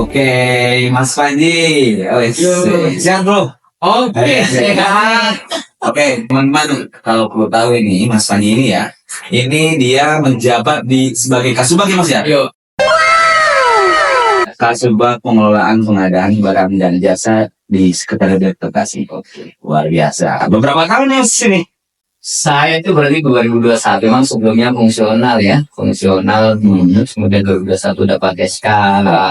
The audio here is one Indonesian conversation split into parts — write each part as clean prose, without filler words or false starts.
Oke, Mas Panji. Sehat bro? Oke, sehat. Oke, teman-teman, kalau perlu tahu ini Mas Panji ini ya, ini dia menjabat sebagai Kasubag ya Mas ya? Yuk. Kasubag Pengelolaan Pengadaan Barang dan Jasa di Sekretariat Bekasi. Oke, luar biasa. Beberapa tahun ya Mas ini? Saya itu berarti 2021, memang sebelumnya fungsional ya, terus kemudian 2021 dapat SK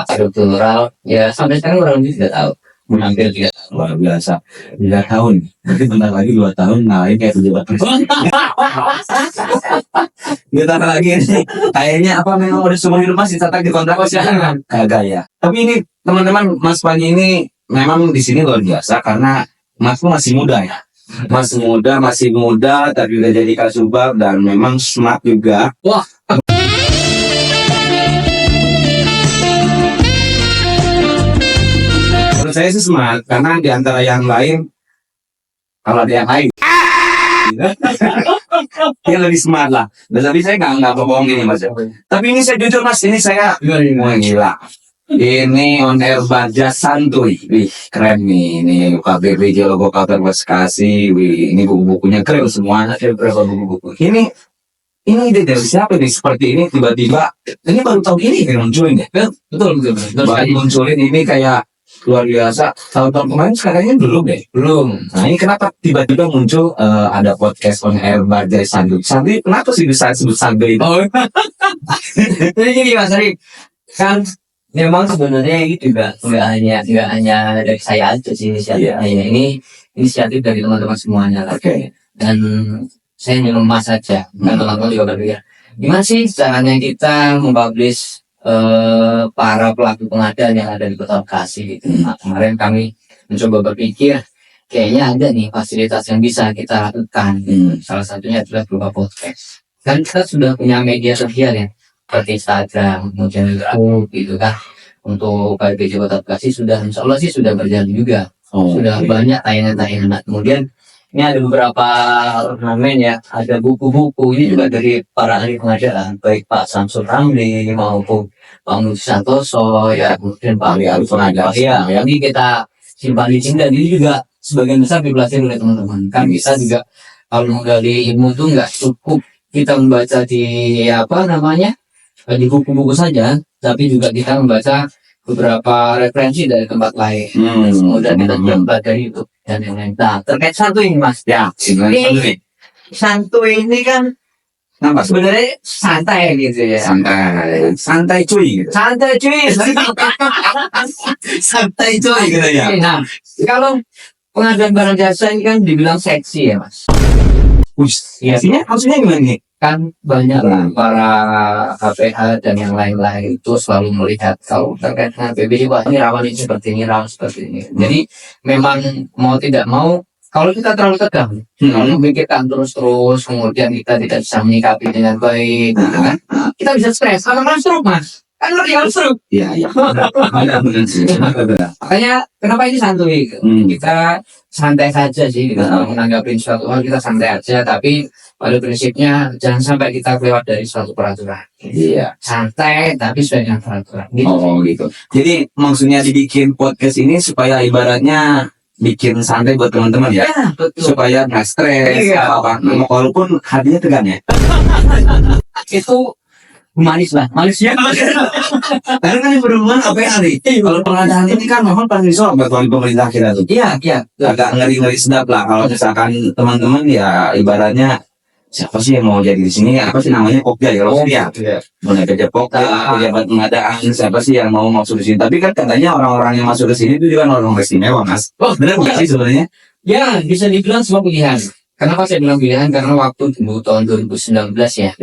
struktural, ya sampai sekarang kurang lebih 3 tahun, hampir 3 tahun. Luar biasa. 3 tahun. Berarti bentar lagi 2 tahun ngalahin kayak pejabat presiden. Bentar lagi nih. Kayaknya apa memang udah seumur hidup Mas dicatat di kontrak Mas ya? Kagak ya. Tapi ini teman-teman, Mas Panji ini memang di sini luar biasa karena Mas tuh masih muda ya. Masih muda, tapi udah jadi Kasubag dan memang smart juga. Wah. Menurut saya sih smart karena di antara yang lain, kalau ada yang lain, dia lebih smart lah. Tapi saya nggak bohong gini Mas. Tapi ini saya jujur Mas, ini saya wah gila. Ini on air Baja Santuy, wih keren nih, ini KBBJ logo Kabupaten Bekasi, wih ini buku-bukunya keren semuanya, berapa buku-buku. Ini ide dari siapa nih seperti ini tiba-tiba, ini baru tahun ini kan munculin ya? Betul. Baru munculin ini kayak luar biasa. Tahun-tahun kemarin sekarangnya belum deh. Belum. Nah ini kenapa tiba-tiba muncul ada podcast on air Baja Santuy? Santuy kenapa sih bisa disebut Santuy itu? Oh. Jadi gini Mas Ari, kan memang sebenarnya itu juga nggak hanya dari saya aja sih inisiatifnya. Ini inisiatif dari teman-teman semuanya lah. Oke. Dan saya ingin Mas saja, dan teman-teman juga berpikir gimana sih caranya kita mempublish para pelaku pengadaan yang ada di Kota Bekasi gitu. Nah, kemarin kami mencoba berpikir kayaknya ada nih fasilitas yang bisa kita lakukan. Salah satunya adalah berupa podcast. Dan kita sudah punya media sosial ya, seperti Instagram, kemudian YouTube gitu kan. Untuk KBBJ Kota Bekasi sudah, insya Allah sih sudah berjalan juga. Sudah banyak tayangan-tayangan. Nah, kemudian ini ada beberapa ornamen ya, ada buku-buku ini juga dari para ahli pengadaan, baik Pak Samsul Ramli maupun Pak Muji Santoso ya, kemudian Pak ahli pengadaan. Ya, ini kita simpan di sini dan ini juga sebagian besar dipelajari oleh teman-teman. Kan bisa juga kalau menggali ilmu itu nggak cukup kita membaca di di buku-buku saja, tapi juga kita membaca beberapa referensi dari tempat lain. Kemudian kita juga dari YouTube dan yang lain. Nah, terkait Santuy ini Mas. Ya, Ini Santuy ini kan sebenarnya santai gitu ya. Santai cuy gitu. Santai cuy. Santai cuy gitu ya. Nah, kalau pengadaan barang jasa ini kan dibilang seksi ya Mas. Maksudnya gimana nih? Kan banyak lah para KPH dan yang lain-lain itu selalu melihat kalau terkait dengan PBJ, wah ini rawan ini seperti ini, rawan seperti ini. Jadi memang mau tidak mau, kalau kita terlalu tegang, kalau memikirkan terus-terus, kemudian kita tidak bisa menyikapi dengan baik, gitu kan? Kita bisa stres, karena stroke Mas. Kan real stroke. Iya. Makanya kenapa ini santuy? Kita santai saja sih, kita menanggapi suatu hal kita santai aja, tapi pada prinsipnya jangan sampai kita kelewat dari suatu peraturan. Iya. Santai tapi sesuai dengan peraturan. Gitu. Oh gitu. Jadi maksudnya dibikin podcast ini supaya ibaratnya bikin santai buat teman-teman ya. Ya, betul. Supaya nggak stres apa. Walaupun hatinya tegang ya. Itu manis lah, manisnya. Karena kan berhubungan apa yang ada. Kalau pengadaan ini kan memang paling disorot buat pemerintah kita tuh. Iya. Agak ngeri-ngeri sedap lah kalau misalkan teman-teman ya ibaratnya siapa sih yang mau jadi di sini? Apa sih namanya Pokja ya? Kalau ya, boleh kerja Pokja, pejabat pengadaan, siapa sih yang mau masuk di sini? Tapi kan katanya orang-orang yang masuk ke sini itu juga orang-orang istimewa, Mas. Oh, benar nggak sih sebenarnya? Ya, bisa dibilang semua pilihan. Kenapa saya bilang pilihan? Karena waktu tahun 2019 ya.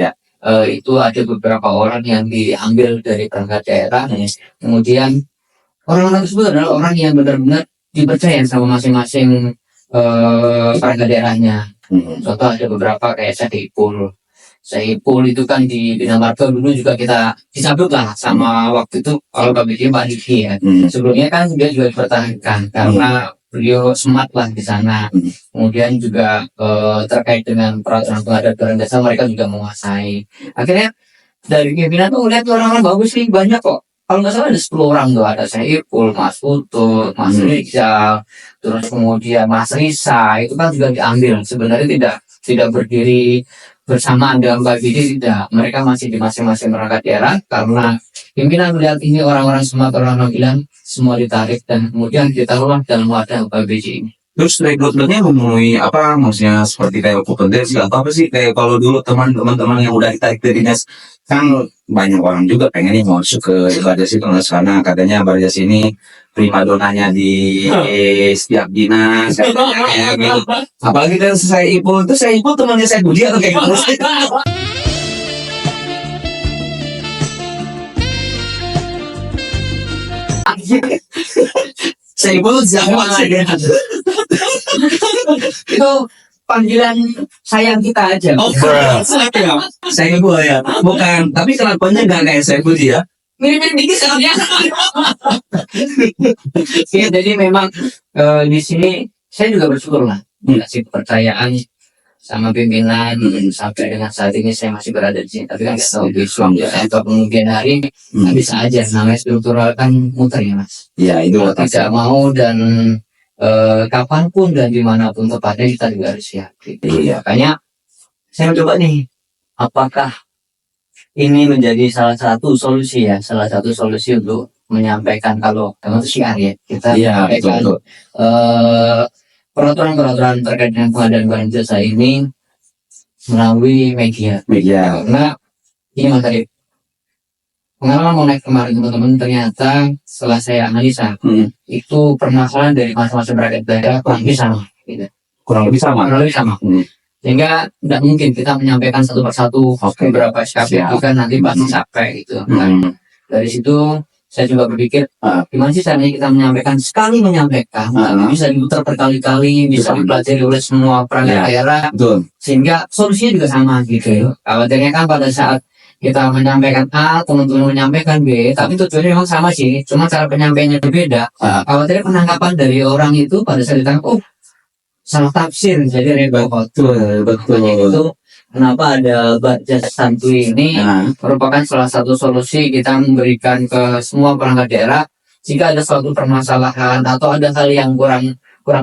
Itu ada beberapa orang yang diambil dari perangkat daerah. Kemudian orang-orang tersebut adalah orang yang benar-benar dipercaya sama masing-masing perangkat daerahnya. Contoh ada beberapa kayak Saipul itu kan di Bina Marga dulu juga kita disambut lah sama waktu itu kalau KBBJ Pak Diki ya. Sebelumnya kan dia juga dipertahankan karena beliau smart lah di sana. Kemudian juga terkait dengan peraturan pengadaan barang jasa mereka juga menguasai. Akhirnya dari pimpinan tuh lihat orang-orang bagus sih banyak kok. kalau nggak salah ada 10 orang tuh, ada saya Ipul, Mas Utut, Mas Rizal, terus kemudian Mas Risa, itu kan juga diambil. Sebenarnya tidak berdiri bersamaan dengan Mbak Vidi, tidak. Mereka masih di masing-masing perangkat daerah karena pimpinan melihat ini orang-orang Sumatera bilang semua ditarik dan kemudian ditaruhlah dalam wadah Mbak Vidi ini. Terus rekrutmennya memenuhi apa, maksudnya seperti kayak kompetensi atau apa sih, kayak kalau dulu teman-teman yang udah ditarik dari dinas kan banyak orang juga pengennya masuk ke Barjas itu karena katanya Barjas ini prima donanya di setiap dinas kayak gitu. Apalagi kan saya Ipul temannya saya Budi atau kayak gitu. Saya Ipul siapa Itu panggilan sayang kita aja. Oh, saya Ipul ya, bukan. Tapi kelakuannya nggak kayak saya Budi ya. Mirip-mirip dikit sama dia. Ya, jadi memang di sini saya juga bersyukur lah dikasih kepercayaan sama pimpinan sampai dengan saat ini saya masih berada di sini. Tapi kan nggak tahu besok atau kemudian hari bisa aja, namanya struktural kan muter ya Mas. Ya itu Tidak mau dan kapanpun dan dimanapun tepatnya kita juga harus siap. Gitu. Iya. Makanya saya mencoba nih, apakah ini menjadi salah satu solusi untuk menyampaikan kalau itu siar ya kita menyampaikan peraturan-peraturan terkait dengan pengadaan barang jasa ini melalui media. Karena ini materi pengalaman mau naik kemarin teman-teman, ternyata setelah saya analisa itu permasalahan dari masa-masa bracket daerah kurang lebih sama. Sehingga tidak mungkin kita menyampaikan satu persatu beberapa SKP itu kan nanti pasti capek gitu. Nah, dari situ saya juga berpikir gimana sih caranya kita menyampaikan, sekali menyampaikan bisa diputar berkali-kali, bisa dipelajari oleh semua perangkat daerah, sehingga solusinya juga sama gitu. Khawatirnya kan pada saat kita menyampaikan A, teman-teman menyampaikan B, tapi tujuannya memang sama sih, cuma cara penyampaiannya berbeda. Khawatirnya penangkapan dari orang itu pada saat ditangkap, salah tafsir, jadi repot. Betul. Itu kenapa ada Barjas Santuy ini merupakan salah satu solusi kita memberikan ke semua perangkat daerah jika ada suatu permasalahan atau ada hal yang kurang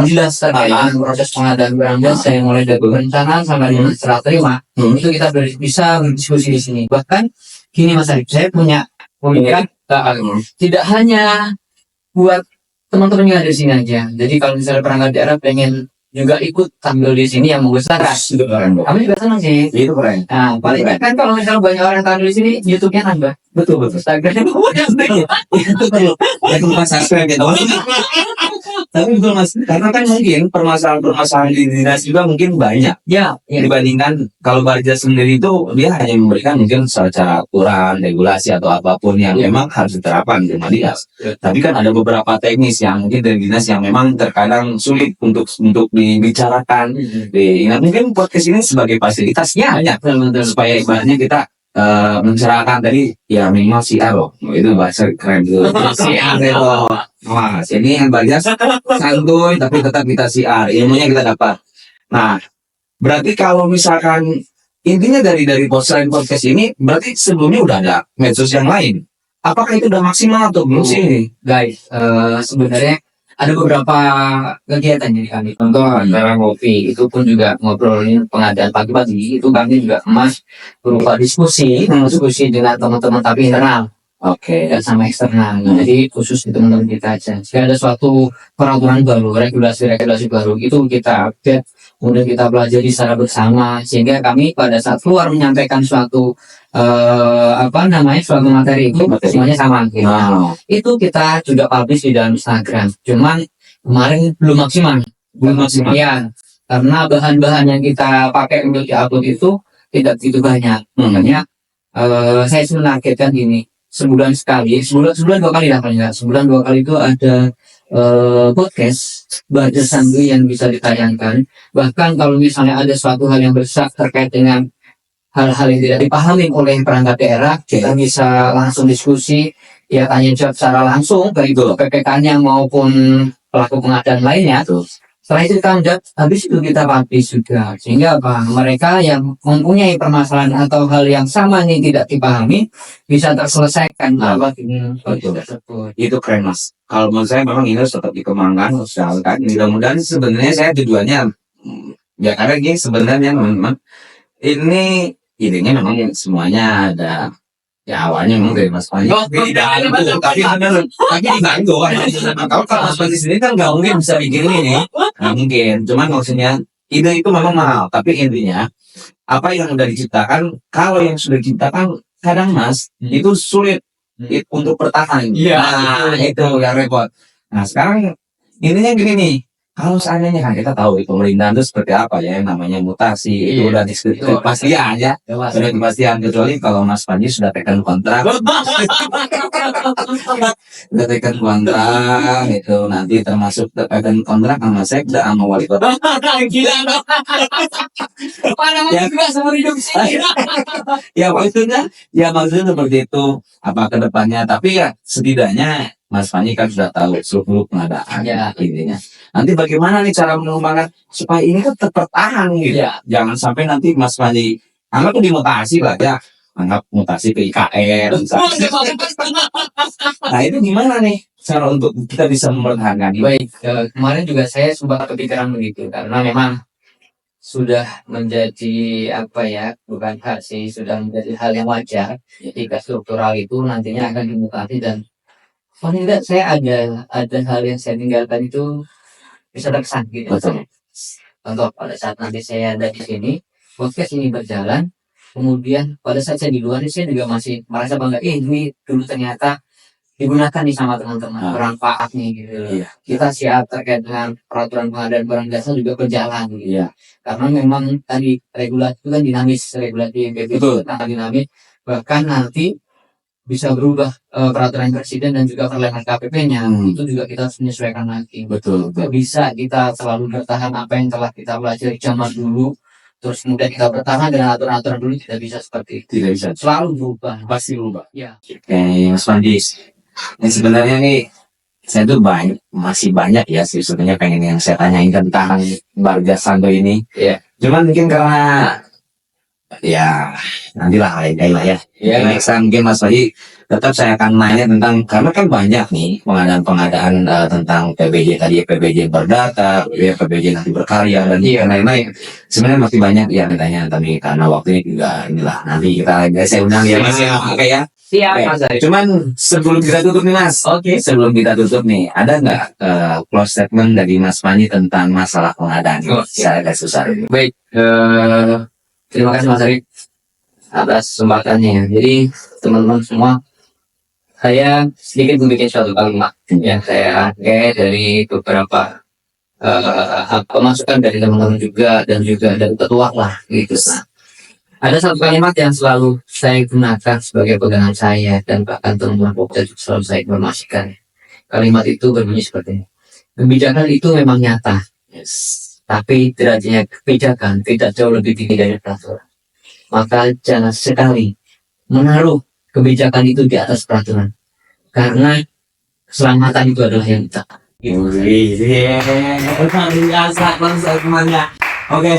jelas terkait dengan proses pengadaan barang jasa yang mulai dari perencanaan sampai dengan serah terima, itu kita bisa berdiskusi di sini. Bahkan gini Mas Arif, saya punya pemikiran tidak hanya buat teman-teman yang ada di sini aja. Jadi kalau misalnya perangkat daerah pengen juga ikut tampil di sini yang membesarkan, kami juga senang sih. Itu keren. Nah, paling kan kalau misalnya banyak orang tampil di sini, YouTube-nya nambah. Betul. Instagram-nya itu perlu. Subscribe gitu. Tapi betul Mas, karena kan mungkin permasalahan di dinas juga mungkin banyak. Ya. Dibandingkan kalau Barjas sendiri itu dia hanya memberikan mungkin secara aturan, regulasi atau apapun yang memang harus diterapkan di dinas. Tapi kan ada beberapa teknis yang mungkin dari dinas yang memang terkadang sulit untuk dibicarakan. Ingat mungkin podcast ini sebagai fasilitasnya hanya supaya ibaratnya kita mencerahkan tadi ya minimal siar loh, itu bahasa keren tuh. Siar itu. Wah, ini yang Barjas santuy tapi tetap kita siar, ilmunya kita dapat. Nah, berarti kalau misalkan intinya dari podcast ini berarti sebelumnya udah ada medsos yang lain. Apakah itu udah maksimal atau belum sih? Guys, sebenarnya ada beberapa kegiatan jadi kami, contoh acara ngopi itu pun juga ngobrolin pengadaan pagi-pagi, itu kami juga emas berupa diskusi dengan teman-teman tapi internal, dan sama eksternal. Jadi khusus di teman-teman kita aja. Jika ada suatu peraturan baru, regulasi baru, itu kita update, kemudian kita pelajari secara bersama, sehingga kami pada saat keluar menyampaikan suatu suatu materi itu semuanya sama gitu. Itu kita juga publish di dalam Instagram. Cuman kemarin belum maksimal. Ya, karena bahan-bahan yang kita pakai untuk diupload itu tidak begitu banyak. Makanya saya menargetkan ini sebulan dua kali itu ada podcast Barjas Santuy yang bisa ditayangkan. Bahkan kalau misalnya ada suatu hal yang besar terkait dengan hal-hal yang tidak dipahami oleh perangkat daerah, kita bisa langsung diskusi, tanya jawab secara langsung baik itu PPK-nya maupun pelaku pengadaan lainnya. Setelah itu kita lanjut, habis itu kita publish juga. Sehingga apa? Mereka yang mempunyai permasalahan atau hal yang sama ini tidak dipahami, bisa terselesaikan apa tersebut. Itu keren mas. Kalau menurut saya memang ini harus tetap dikembangkan, usahakan. Mudah-mudahan sebenarnya saya tujuannya ya karena gini sebenarnya teman-teman ini idenya memang semuanya ada ya awalnya memang dari Mas Panji. Tapi dibantu kan. Kalau Mas Panji sendiri kan nggak mungkin bisa bikin ini, nggak mungkin. Cuman maksudnya ide itu memang mahal. Tapi intinya apa yang udah diciptakan, kalau yang sudah diciptakan kadang Mas itu sulit untuk bertahan. Iya. Nah itu yang repot. Nah sekarang intinya gini nih. Kalau seandainya kan kita tahu pemerintahan itu seperti apa ya yang namanya mutasi itu Iya. udah kepastian ya. Sudah kepastian kecuali kalau Mas Panji sudah tekan kontrak udah tekan kontrak itu nanti termasuk tekan kontrak sama sekda sama wali kota Gila. Ya. juga seumur hidup sih. maksudnya seperti itu apa kedepannya tapi ya setidaknya Mas Panji kan sudah tahu seluk pengadaan Ya. intinya nanti bagaimana nih cara mengembangkan supaya ini kan tetap bertahan gitu Ya. jangan sampai nanti Mas Panji anggap tuh dimutasi lah ya anggap mutasi ke IKN misalnya. Nah itu gimana nih cara untuk kita bisa mempertahankan ini? Baik, kemarin juga saya sempat kepikiran begitu karena memang sudah menjadi apa ya, bukan hak sih, sudah menjadi hal yang wajar jika struktural itu nantinya akan dimutasi dan paling tidak saya ada hal yang saya tinggalkan itu bisa terkesan gitu. Betul. Contoh pada saat nanti saya ada di sini, podcast ini berjalan, kemudian pada saat saya di luar saya juga masih merasa bangga, ini dulu ternyata digunakan nih sama teman-teman, bermanfaat nih gitu. Iya. Kita siap terkait dengan peraturan pengadaan barang jasa juga berjalan gitu. Iya. Karena memang tadi regulasi itu kan dinamis, regulasi PB itu Betul. sangat dinamis, bahkan nanti bisa berubah peraturan presiden dan juga peraturan KPP-nya itu juga kita harus menyesuaikan lagi. Betul. Tidak bisa kita selalu bertahan apa yang telah kita pelajari zaman dulu terus kemudian kita bertahan dengan aturan-aturan dulu, tidak bisa seperti itu. Tidak bisa. Selalu berubah. Pasti berubah. Ya. Oke, Mas Panji. Ini sebenarnya nih saya tuh masih banyak ya sih sebenarnya pengen yang saya tanyain tentang Barja Sando ini. Iya. Cuman mungkin karena ya nantilah lain lah ya. Iya. Next time mungkin Mas Panji tetap saya akan nanya tentang karena kan banyak nih pengadaan tentang PBJ tadi PBJ berdata, PBJ nanti berkarya dan lain-lain. Sebenarnya masih banyak ya ditanya tapi karena waktunya juga inilah nanti kita saya undang ya Mas ya. Oke ya. Siap, Oke. Mas Ari. Cuman sebelum kita tutup nih Mas. Oke. Sebelum kita tutup nih, ada nggak close statement dari Mas Panji tentang masalah pengadaan? Oke. Saya agak susah. Baik, terima kasih Mas Ari atas kesempatannya. Jadi teman-teman semua, saya sedikit membuat suatu kalimat yang saya pakai dari beberapa masukan dari teman-teman juga dan juga dari ketua lah gitu. Nah, ada satu kalimat yang selalu saya gunakan sebagai pegangan saya dan bahkan teman-teman Pokja juga selalu saya informasikan. Kalimat itu berbunyi seperti ini. Kebijakan itu memang nyata, tapi derajatnya kebijakan tidak jauh lebih tinggi dari peraturan. Maka jangan sekali menaruh kebijakan itu di atas peraturan, karena keselamatan itu adalah yang utama. Oke,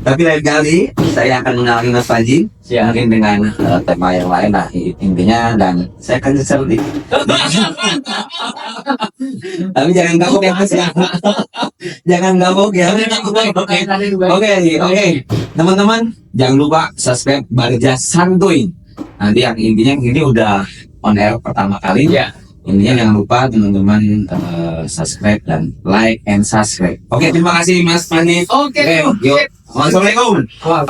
tapi lain kali saya akan mengenalkan Mas Panji mungkin dengan tema yang lain lah intinya dan saya akan seperti tapi jangan gabung ya Mas ya. Jangan gabung ya. Oke. Teman-teman, jangan lupa subscribe Barja Santuy. Nanti yang intinya ini udah on air pertama kali. Ya. Intinya jangan lupa teman-teman subscribe dan like and subscribe. Oke, terima kasih Mas Panji. Oke. Yuk. Wassalamualaikum. Wah,